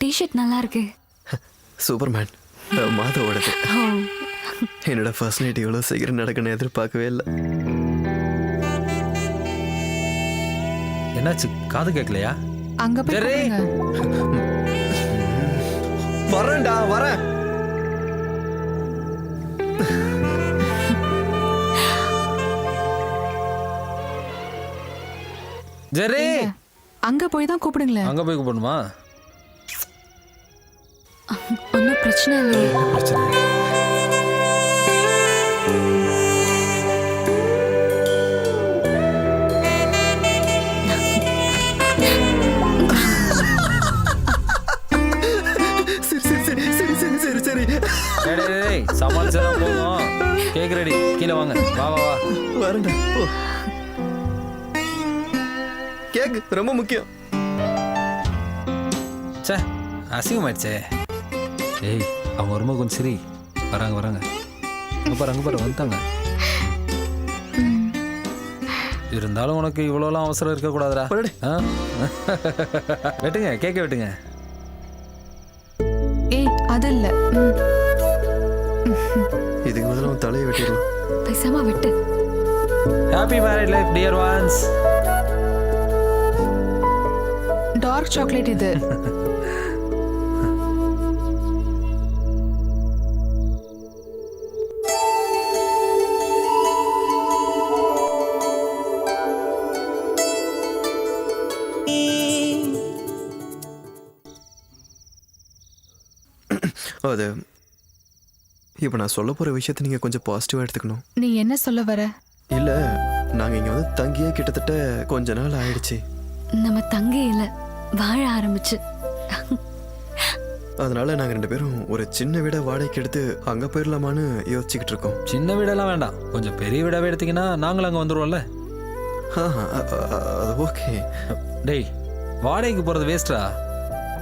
T shirt நல்லா இருக்கு. Superman மாதவோடது. என்னோட ஃபர்ஸ்ட் நைட் இவ்வளோ சீக்கிரம் நடக்கணும்னு எதிர்பார்க்கவே இல்லை. என்னாச்சு, காது கேட்கலையா? அங்க போய் ஜெர்ரி! கூப்பிடுங்க. வரேன்டா வரேன். ஜெர்ரி! அங்க போய் தான் கூப்பிடுங்களேன். அங்க போய் கூப்பிடணுமா? ஒன்றும் பிரச்சனை இல்லையே. பிரச்சனை இல்லை. சமாளிச்சதான் போதும். கேக் ரெடி, கீழே வாங்க. வா வா வா. வரேன்டா. கேக் ரொம்ப முக்கியம். சே, அசிங்கமாயிடுச்சே. ஏய், அவங்க வரும்போது கொஞ்சம் சரி. வராங்க வராங்க. அங்கே பாரு வந்துட்டாங்க. இருந்தாலும் உனக்கு இவ்வளோலாம் அவசரம் இருக்கக்கூடாதுடா. வெட்டுங்க, கேக்க வெட்டுங்க. ஏய் அது இல்ல. இதுக்கு முதல்ல அவன் தலையை வெட்டிடுவான். பேசாம விட்டு. Happy married life dear ones. Dark chocolate இது. அது இப்போ நான் சொல்ல போகிற விஷயத்தை நீங்கள் கொஞ்சம் பாசிட்டிவாக எடுத்துக்கணும். நீ என்ன சொல்ல வர? இல்லை, நாங்கள் இங்கே வந்து தங்கியே கிட்டத்தட்ட கொஞ்ச நாள் ஆயிடுச்சு. நம்ம தங்கையில வாழ ஆரம்பிச்சு. அதனால நாங்கள் 2 பேரும் ஒரு சின்ன வீடை வாடகைக்கு எடுத்து அங்கே போயிடலாமான்னு யோசிச்சுக்கிட்டு இருக்கோம். சின்ன வீடெல்லாம் வேண்டாம், கொஞ்சம் பெரிய வீடாகவே எடுத்தீங்கன்னா நாங்களும் அங்கே வந்துடுவோம்ல. அது ஓகே. டேய், வாடகைக்கு போகிறது வேஸ்டா.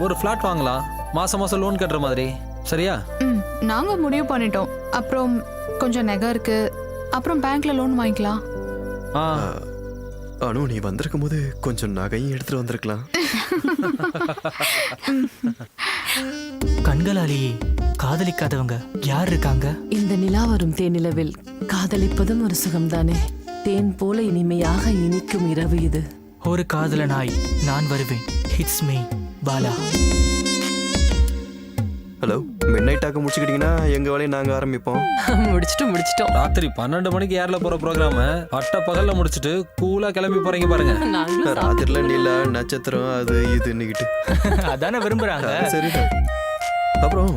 ஒரு ஃப்ளாட் வாங்கலாம், மாதம் மாதம் லோன் கட்டுற மாதிரி. சரியா? நாங்க முடிவு பண்ணிட்டோம். அப்புறம் கொஞ்சம் நகை இருக்கு, அப்புறம் பேங்க்ல லோன் வாங்கிக்கலாம். அனு, நீ வந்திருக்கும் போது கொஞ்சம் நகையும் எடுத்துட்டு வந்திருக்கலாம். கண்களாலேயே காதலிக்காதவங்க யார் இருக்காங்க? இந்த நிலா வரும் தேனிலவில் காதலிப்பதும் ஒரு சுகம்தானே. தேன் போல இனிமையாக இனிக்கும் இரவு இது. ஒரு காதலனாய் நான் வருவேன். It's me Bala. ஹலோ, மிட் நைட்டாக முடிச்சுக்கிட்டீங்கன்னா எங்கள் வேலையை நாங்கள் ஆரம்பிப்போம். முடிச்சிட்டோம். ராத்திரி 12 மணிக்கு ஏர்ல போற ப்ரோக்ராம பட்ட பகல்ல முடிச்சுட்டு கூலா கிளம்பி போறீங்க பாருங்க. ராத்திரில நீல நட்சத்திரம் அது இதுன்னுக்கிட்டு அதானே விரும்புறாங்க. சரிதான். அப்புறம்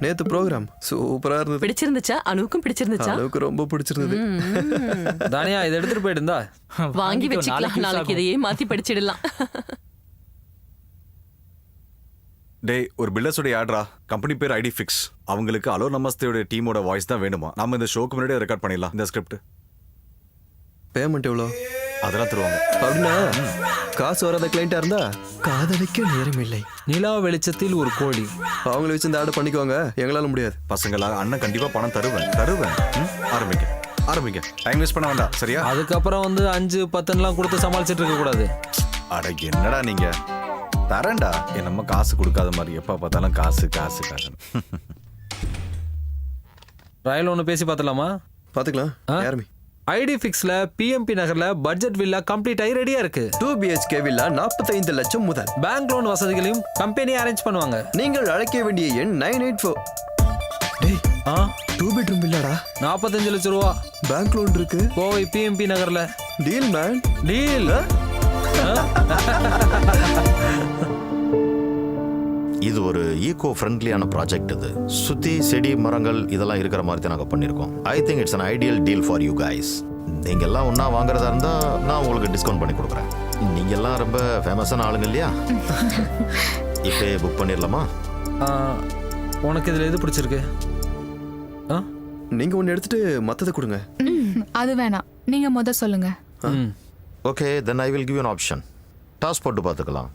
நேத்து ப்ரோக்ராம் சூப்பரா இருந்தது. பிடிச்சிருந்துச்சா? அனுவுக்கும் பிடிச்சிருந்துச்சா? அளவுக்கு ரொம்ப பிடிச்சிருந்தது. தானியா, இதை எடுத்துட்டு போயிட்டு இருந்தா வாங்கி வச்சுக்கலாம். நாளைக்கு இதையே மாத்தி படிச்சிடலாம். டேய், ஒரு பில்டர்ஸோட ஆட்ரா. கம்பெனி பேர் ஐடி ஃபிக்ஸ். அவங்களுக்கு அலோ நமஸ்தேயோட டீமோட வாய்ஸ் தான் வேணுமா. நம்ம இந்த ஷோக்கு முன்னாடியே ரெக்கார்ட் பண்ணிடலாம். இந்த ஸ்கிரிப்ட் பேமெண்ட் எவ்வளோ? அதெல்லாம் தருவாங்க. அப்படின்னா காசு வராத கிளைண்டா இருந்தா காதலிக்க நேரம் இல்லை. நிலா வெளிச்சத்தில் ஒரு கோழி. அவங்கள வச்சு இந்த ஆர்டர் பண்ணிக்குவாங்க, எங்களால முடியாது. பசங்களா, அண்ணன் கண்டிப்பா பணம் தருவேன். ஆரம்பிங்க. டைம் வேஸ்ட் பண்ண வேண்டாம். சரியா? அதுக்கப்புறம் வந்து 5-10 கொடுத்து சமாளிச்சுட்டு இருக்க கூடாது. அட என்னடா நீங்க, தரேன்டா. நம்ம காசு கொடுக்காத மாதிரி எப்ப பார்த்தாலும் காசு. ரயில் ஒன்று பேசி பார்த்துலாமா? பாத்துக்கலாம். யாருமே ஐடி ஃபிக்ஸ்ல பிஎம்பி நகர்ல பட்ஜெட் வில்லா கம்ப்ளீட் ஆகி ரெடியா இருக்கு. 2 BHK வில்லா 45 லட்சம் முதல். பேங்க் லோன் வசதிகளையும் கம்பெனி அரேஞ்ச் பண்ணுவாங்க. நீங்கள் அழைக்க வேண்டிய எண் 984. டேய், 2 பெட்ரூம் வில்லாடா. 45 லட்சம் ரூபா. பேங்க் லோன் இருக்கு. கோவை பிஎம்பி நகர்ல. Deal man, deal. இது ஒரு ஈகோ ஃப்ரெண்ட்லியான ப்ராஜெக்ட். இது சுத்தி செடி மரங்கள் இதெல்லாம் இருக்கிற மாதிரி தான் நாங்கள் பண்ணியிருக்கோம். I think it's an ideal deal for you guys. நீங்கள் எல்லாம் ஒன்றா வாங்குறதா இருந்தால் நான் உங்களுக்கு டிஸ்கவுண்ட் பண்ணி கொடுக்குறேன். நீங்கள் எல்லாம் ரொம்ப ஃபேமஸான ஆளுங்க இல்லையா? இப்போ புக் பண்ணிடலாமா? உனக்கு இதில் எது பிடிச்சிருக்கு? நீங்க ஒன்று எடுத்துட்டு மற்றதை கொடுங்க. அது வேணாம், நீங்க சொல்லுங்க. Okay, then I will give you an option. Toss போட்டு பார்த்துக்கலாம்.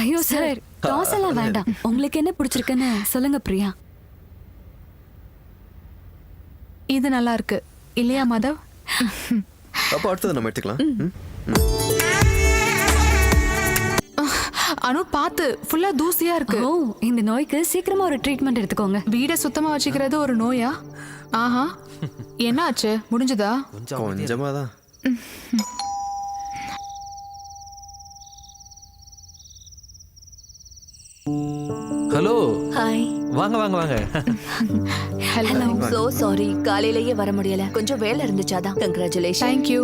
ஐயோ சார், டாஸ் எல்லாம் வேண்டாம். உங்களுக்கு என்ன பிடிச்சிருக்குன்னு சொல்லுங்க பிரியா. இது நல்லா இருக்கு இல்லையா மாதவ்? அப்போ அடுத்தது நம்ம எடுத்துக்கலாம். அனு பார்த்து ஃபுல்லா தூசியா இருக்கு. ஓ இந்த நோய்க்கு சீக்கிரமா ஒரு ட்ரீட்மெண்ட் எடுத்துக்கோங்க. வீடை சுத்தமா வச்சுக்கிறது ஒரு நோயா? ஆஹா, என்ன ஆச்சு? முடிஞ்சதா? கொஞ்சமாக தான். Hello hi. வாங்க வாங்க வாங்க. ஹலோ. சோ சாரி, காலையிலேயே வர முடியல, கொஞ்சம் வேலை இருந்துச்சாதான். கங்க்ராச்சுலேஷன். தேங்க்யூ.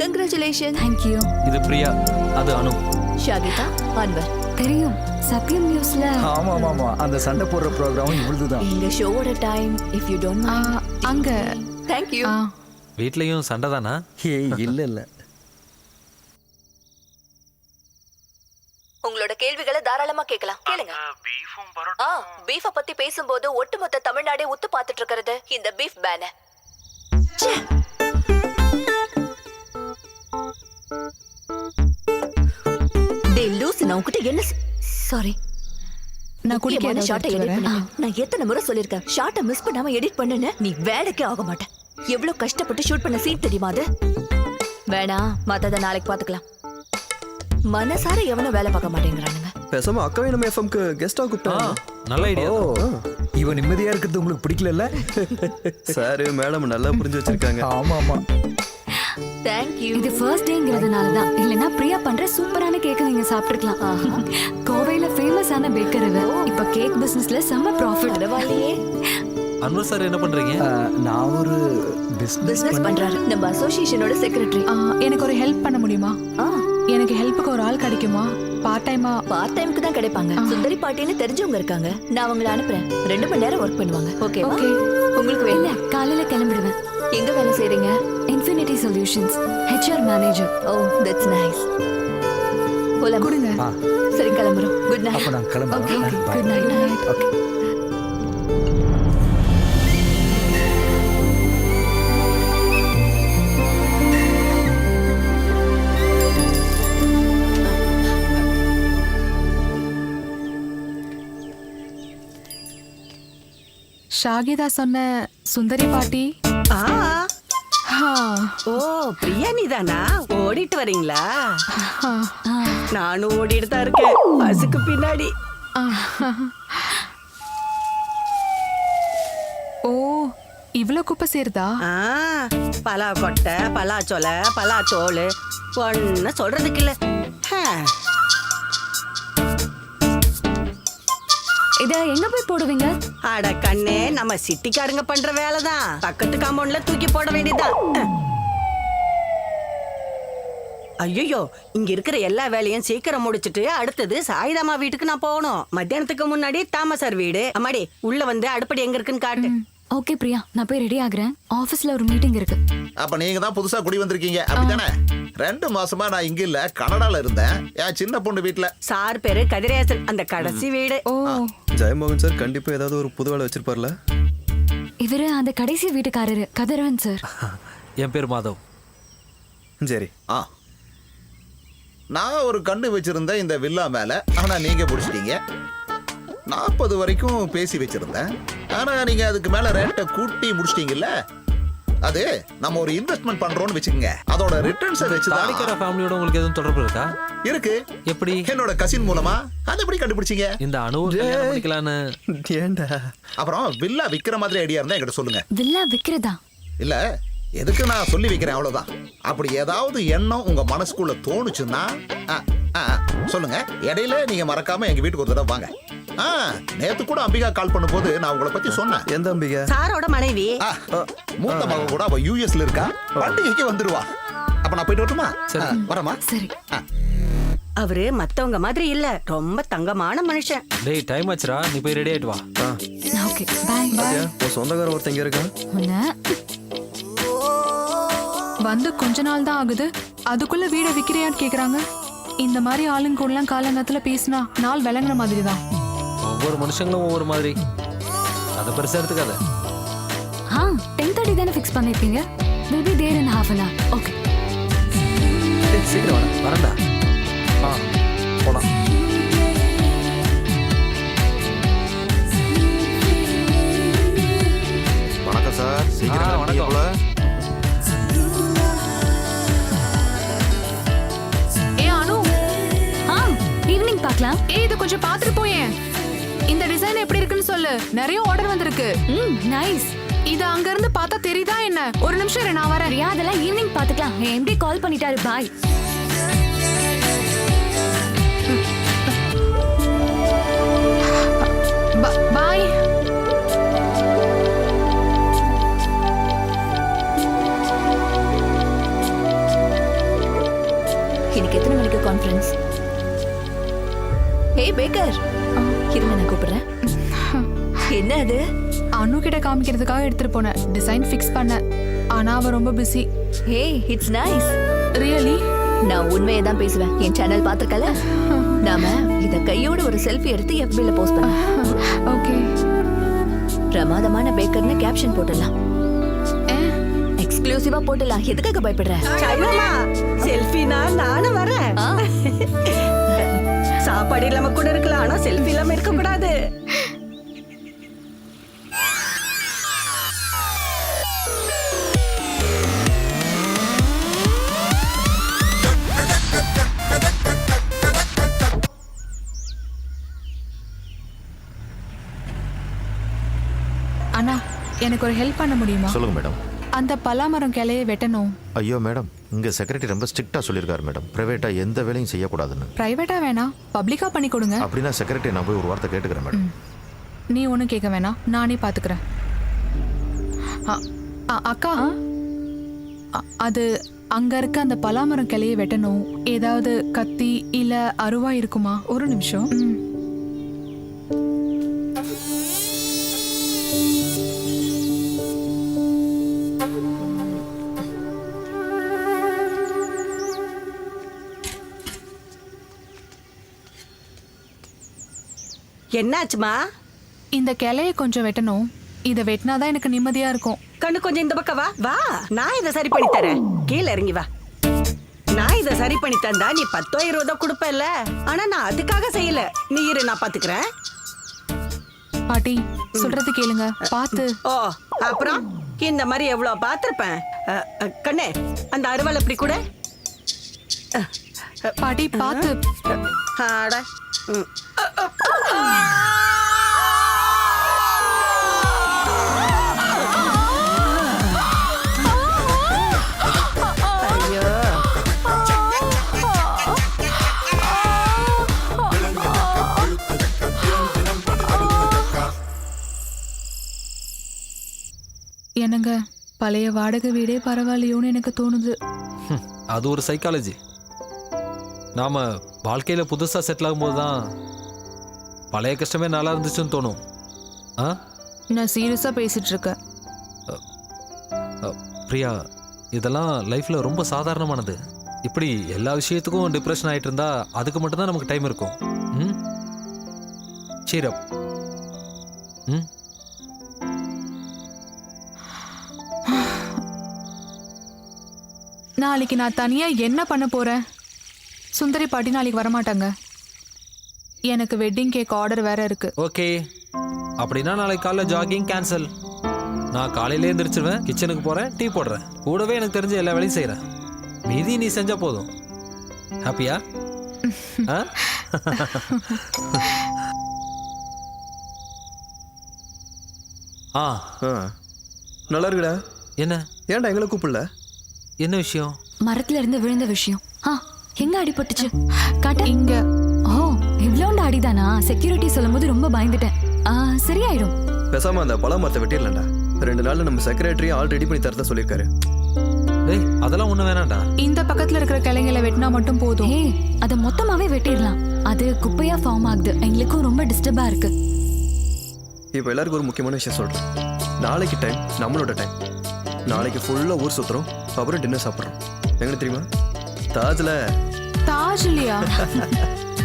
கங்க்ராச்சுலேஷன். தேங்க்யூ. இது பிரியா, அது அனு. ஷாகிதா, அன்வர். தெரியும், சத்யம் நியூஸ்ல. ஆமா அந்த சண்டை போடுற ப்ரோக்ராம் இவ்வளவுதான். எங்க ஷோவோட time, if you don't mind. அங்க. தேங்க்யூ. வீட்லயும் சண்டை தானா? ஏய் இல்ல உங்களோட கேள்விகளை தாராளமா கேட்கலாம், கேளுங்க. பீஃப பத்தி பேசும்போது ஒட்டுமொத்த தமிழ்நாடே உத்து பார்த்துட்டு இருக்கிறது இந்த பீஃப் பேன. டேய் லூஸ், நான் உன்கிட்ட என்ன சாரி, நான் குடிக்க ஷார்ட்டை எடிட் பண்ணேன். நான் எத்தனை முறை சொல்லிருக்கேன், ஷார்ட்டை மிஸ் பண்ணாம எடிட் பண்ணுன்னு. நீ வேலைக்கே ஆக மாட்டேன். எவ்வளவு கஷ்டப்பட்டு ஷூட் பண்ண சீன் தெரியுமா அது? வேணாம், மத்தத நாளைக்கு பாத்துக்கலாம். மனசார எவனும் வேலை பார்க்க மாட்டேங்கிறானுங்க. பேசாம அக்காவே நம்ம எஃப்எம்க்கு கெஸ்டா கூப்பிட்டாங்க. நல்ல ஐடியா. இவன் நிம்மதியா இருக்கிறது உங்களுக்கு பிடிக்கல? சார் மேடம் நல்லா புரிஞ்சு வச்சிருக்காங்க. ஆமா தேங்க்யூ. இது ஃபர்ஸ்ட் டேங்கிறதுனால தான். இல்லனா பிரியா பண்ற சூப்பரான கேக் நீங்க சாப்பிட்டுருக்கலாம். கோவையில ஃபேமஸான பேக்கர் இவ. இப்ப கேக் பிசினஸ்ல செம்ம ப்ராஃபிட். பரவாயில்லையே. அன்வர் சார் என்ன பண்றீங்க? நான் ஒரு பிசினஸ் பண்றாரு. நம்ம அசோசியேஷனோட செக்ரட்டரி. எனக்கு ஒரு ஹெல்ப் பண்ண முடியுமா? எனக்கு ஹெல்ப்புக்கு ஒரு ஆள் கிடைக்குமா? பார்ட் டைமா? பார்ட் டைம்க்கு தான் கிடைப்பாங்க. சுந்தரி பாட்டின்னு தெரிஞ்சவங்க இருக்காங்க, நான் அவங்கள அனுப்புறேன். 2 மணி நேரம் ஒர்க் பண்ணுவாங்க. ஓகேவா? ஓகே. உங்களுக்கு வேலை? காலையில கிளம்பிடுவேன். எங்க வேலை செய்றீங்க? Infinity solutions, HR manager. Oh that's nice. போலாம். கொடுங்க. சரி கிளம்புறோம். குட் அப்ப நைட். நான் கிளம்புறேன். Okay, Bye. good night. Okay. Shahida சொன்ன சுந்தரி பாட்டி. ஓ பிரியா நீதானா? ஓடிட்டு வரீங்களா? நானும் ஓடிட்டு தான் இருக்கேன் பஸ்ஸுக்கு பின்னாடி. ஓ இவ்ளோ குப்பை சேருதா? பலா கொட்டை, பலா சொலை, பலா தோல், ஒன்னு சொல்றதுக்கு இல்ல. இத எங்க போய் போடுவீங்க? அட கண்ணே, நம்ம சிட்டிக்காரங்க பண்ற வேலைதான். பக்கத்து காம்பவுண்ட்ல தூக்கி போட வேண்டியதுதான். ஐயோ, இங்க இருக்கிற எல்லா வேலையும் சீக்கிரம் முடிச்சிட்டு அடுத்தது சாயிதாமா வீட்டுக்கு நான் போகணும். மத்தியானத்துக்கு முன்னாடி தாமசார் வீடு. அம்மாடி உள்ள வந்து அடுப்படி எங்க இருக்குன்னு காட்டு. ஓகே பிரியா, நான் போய் ரெடி ஆகுறேன். ஆபீஸ்ல ஒரு மீட்டிங் இருக்கு. அப்ப நீங்க தான் புதுசா குடி வந்திருக்கீங்க அப்படிதானே? 2 மாசமா நான் இங்க இல்ல, கனடால இருந்தேன். என் சின்ன பொண்ணு வீட்டுல. சார் பேரு கதிரேசன், அந்த கடைசி வீடு. ஓ ஜெயமோகன் சார் கண்டிப்பா ஏதாவது ஒரு புது வேலை வச்சிருப்பார்ல. இவரு அந்த கடைசி வீட்டுக்காரரு கதிரவன் சார். என் பேர் மாதவ். சரி. நான் ஒரு கண்ணு வச்சிருந்தேன் இந்த வில்லா மேல. ஆனா நீங்க பிடிச்சிட்டீங்க. 40 வரைக்கும் பேசி வச்சிருந்தேன். ஆனா நீங்க அதுக்கு மேல ரேட்டை கூட்டி முடிச்சிட்டீங்கல்ல. அது நம்ம ஒரு இன்வெஸ்ட்மெண்ட் பண்றோம்னு வச்சுக்கோங்க. அதோட ரிட்டர்ன்ஸை வச்சுதான். தாடிக்கார ஃபேமிலியோட உங்களுக்கு எதுவும் தொடர்பு இருக்கா? இருக்கு. எப்படி? என்னோட கசின் மூலமா. அது எப்படி கண்டுபிடிச்சீங்க? இந்த அனுவை கல்யாணம் பண்ணிக்கலான்னு. ஏண்டா? அப்புறம் வில்லா விக்கிற மாதிரி ஐடியா இருந்தா என்கிட்ட சொல்லுங்க. வில்லா விக்கிறதா? இல்ல, எதுக்கு நான் சொல்லி வைக்கிறேன் அவ்வளவுதான். அப்படி ஏதாவது எண்ணம் உங்க மனசுக்குள்ள தோணுச்சுன்னா சொல்லுங்க. இடையில நீங்க மறக்காம எங்க வீட்டுக்கு ஒரு தடவை வாங்க. நேத்து கூட அம்பிகா கால் பண்ணும்போது நான் உங்களை பத்தி சொன்னேன். எந்த அம்பிகா? சாரோட மனைவி. மூத்த மகன் கூட அவ யூஎஸ்ல இருக்கா. பண்டிகைக்கு வந்துருவா. அப்ப நான் போயிட்டு வரட்டுமா? வரமா? சரி. அவரு மத்தவங்க மாதிரி இல்ல, ரொம்ப தங்கமான மனுஷன். டேய் டைம் ஆச்சுடா, நீ போய் ரெடி ஆயிட்டு வா. Okay bye. உன் சொந்தக்கார ஒருத்தங்க இருக்கான். வந்து கொஞ்ச நாள் தான் ஆகுது, அதுக்குள்ள வீட விக்கிறியான்னு கேக்குறாங்க. இந்த மாதிரி ஆளுங்க கூடலாம் காலங்கத்துல பேசினா நாள் விளங்குற மாதிரி தான். ஒவ்வொரு மனுஷங்களும் ஒவ்வொரு மாதிரி. அதை பெருசா எடுத்துக்காத. 10:30 தானே ஃபிக்ஸ் பண்ணிருக்கீங்க. We'll be there in half an hour. Okay. சீக்கிரம் வரேன்டா. போலாம். வணக்கம் சார். சீக்கிரம் வணக்கம். ஏ அனு, ஈவினிங் பார்க்கலாம். ஏய் இது கொஞ்சம் பாத்துட்டு போயேன். இந்த டிசைன் எப்படி இருக்குன்னு சொல்லு. நிறைய ஆர்டர் வந்திருக்கு. நைஸ். இது அங்க இருந்து பார்த்தா தெரியுதா என்ன? ஒரு நிமிஷம் இரு, நான் வரேன். பிரியா அதெல்லாம் ஈவினிங் பாத்துக்கலாம். எம்டி கால் பண்ணிட்டாரு. பாய். பாய். இன்னைக்கு எத்தனை மணிக்கு கான்ஃபரன்ஸ்? ஏய் பேக்கர், இருங்க நான் கூப்பிடுறேன். என்ன அது? அனு கிட்ட காமிக்கிறதுக்காக எடுத்துட்டு போனேன். டிசைன் ஃபிக்ஸ் பண்ண. ஆனா அவ ரொம்ப busy. Hey, it's nice. Really? நான் உண்மையை தான் பேசுவேன். என் சேனல் பாத்துக்கல. நாம இத கையோட ஒரு செல்ஃபி எடுத்து FB-ல போஸ்ட் பண்ணலாம். ஓகே. பிரமாதமான பேக்கர்னு கேப்ஷன் போடலாம். எக்ஸ்க்ளூசிவா போடலாம். எதுக்காக பயப்படுற? சாய்தாமா, செல்ஃபினா நானும் வரேன். சாப்பாடு இல்லாம கூட இருக்கலாம், ஆனா செல்ஃபி இல்லாம இருக்க கூடாது. அண்ணா, எனக்கு ஒரு ஹெல்ப் பண்ண முடியுமா? சொல்லுங்க மேடம். அந்த பலாமரம் கிளையை வெட்டணும். ஐயோ மேடம், இங்க செக்ரட்டரி ரொம்ப ஸ்ட்ரிக்டா சொல்லியிருக்காரு மேடம், பிரைவேட்டா எந்த வேலையும் செய்யக்கூடாதுன்னு. பிரைவேட்டா வேணாம், பப்ளிக்கா பண்ணி கொடுங்க. அப்படின்னா செக்ரட்டரி நான் போய் ஒரு வார்த்தை கேட்டுக்கிறேன் மேடம். நீ ஒன்றும் கேட்க வேணாம், நானே பார்த்துக்கிறேன். அக்கா, அது அங்க இருக்க அந்த பலாமரம் கிளையை வெட்டணும். ஏதாவது கத்தி இல்ல அருவா இருக்குமா? ஒரு நிமிஷம். என்னாச்சுமா? இந்த கிளையை கொஞ்சம் வெட்டணும். இதை வெட்டினாதான் எனக்கு நிம்மதியா இருக்கும். கண்ணு கொஞ்சம் இந்த பக்கம் வா. வா, நான் இதை சரி பண்ணி தரேன். கீழே இறங்கி வா. நான் இதை சரி பண்ணி தந்தா நீ 10 20 கொடுப்பல. ஆனா நான் அதுக்காக செய்யல. நீ இரு, நான் பாத்துக்கிறேன். பாட்டி சொல்றது கேளுங்க, பார்த்து. ஓ, அப்புறம் இந்த மாதிரி எவ்வளவு பார்த்திருப்பேன். கண்ணே, அந்த அருவாள் எப்படி கூட. பாட்டி பார்த்து. ஆட. ஐயோ. என்னங்க, பழைய வாடகை வீடே பரவாயில்லையோன்னு எனக்கு தோணுது. அது ஒரு சைக்காலஜி. நாம வாழ்க்கையில புதுசா செட்டில் ஆகும்போது தான் பழைய கஷ்டமே நல்லா இருந்துச்சுன்னு தோணும். நான் சீரியஸா பேசிட்டு இருக்கேன். பிரியா, இதெல்லாம் லைஃப்ல ரொம்ப சாதாரணமானது. இப்படி எல்லா விஷயத்துக்கும் டிப்ரெஷன் ஆயிட்டு இருந்தா அதுக்கு மட்டும்தான் நமக்கு டைம் இருக்கும். cheer up. நாளைக்கு நான் தனியா என்ன பண்ண போறேன்? சுந்தரி பாட்டி நாளைக்கு வரமாட்டாங்க. எனக்கு வெட்டிங் கேக் ஆர்டர் வேற இருக்கு. ஓகே, அப்படின்னா நாளைக்கு காலைல ஜாகிங் கேன்சல். நான் காலையில எழுந்திரிச்சிருவேன், கிச்சனுக்கு போறேன், டீ போடுறேன், கூடவே எனக்கு தெரிஞ்ச எல்லா வேலையும் செய்யறேன். மீதி நீ செஞ்சா போதும். ஹாப்பியா? நல்லா இருக்குடா. என்ன? ஏன்டா எங்களை கூப்பிடல? என்ன விஷயம்? மரத்துல இருந்து விழுந்த விஷயம். எங்க அடிபட்டுச்சு? காட்ட. இங்க. ஓ, இவ்வளோண்டா அடிதானா? செக்யூரிட்டி சொல்லும்போது ரொம்ப பயந்துட்டேன். சரியாயிடும். பேசாம அந்த பழ மரத்தை வெட்டிடலாம்டா. 2 நாள்ல நம்ம செக்ரட்டரி ஆல் ரெடி பண்ணி தரதா சொல்லியிருக்காரு. டேய், அதெல்லாம் ஒண்ணு வேணாம்டா. இந்த பக்கத்துல இருக்கிற கிளைங்களை வெட்டினா மட்டும் போதும். ஏய், அதை மொத்தமாவே வெட்டிடலாம். அது குப்பையா ஃபார்ம் ஆகுது. எங்களுக்கும் ரொம்ப டிஸ்டர்பா இருக்கு. இப்போ எல்லாருக்கும் ஒரு முக்கியமான விஷயம் சொல்றேன். நாளைக்கு டைம் நம்மளோட டைம். நாளைக்கு ஃபுல்லா ஊர் சுத்துறோம், அப்புறம் டின்னர் சாப்பிட்றோம். எங்களுக்கு தெரியுமா? தாஜ்ல. தாஜ் இல்லையா?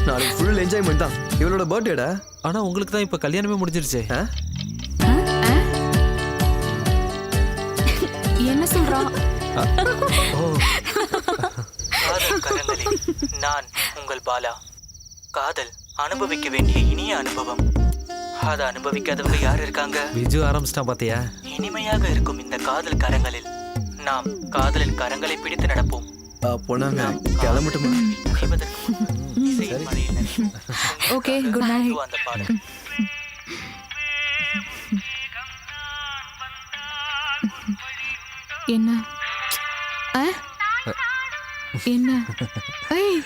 நாளைக்கு ஃபுல் என்ஜாய்மெண்ட் தான். இவளோட பர்த்டேடா. ஆனா உங்களுக்கு தான் இப்ப கல்யாணமே முடிஞ்சிருச்சே. என்ன சொல்றான்? காதல் கரங்களில் நான் உங்கள் பாலா. காதல் அனுபவிக்க வேண்டிய இனிய அனுபவம். அதை அனுபவிக்காதவங்க யார் இருக்காங்க? விஜு ஆரம்பிச்சிட்டான் பாத்தியா? இனிமையாக இருக்கும் இந்த காதல் கரங்களில் நாம் காதலின் கரங்களை பிடித்து நடப்போம். போனாங்க கிளம்பட்டுமா? நினைவதற்கு ஆசையின் மழையில் ஓகே குட் நைட். அந்த பாடல் என்ன என்ன ஐய்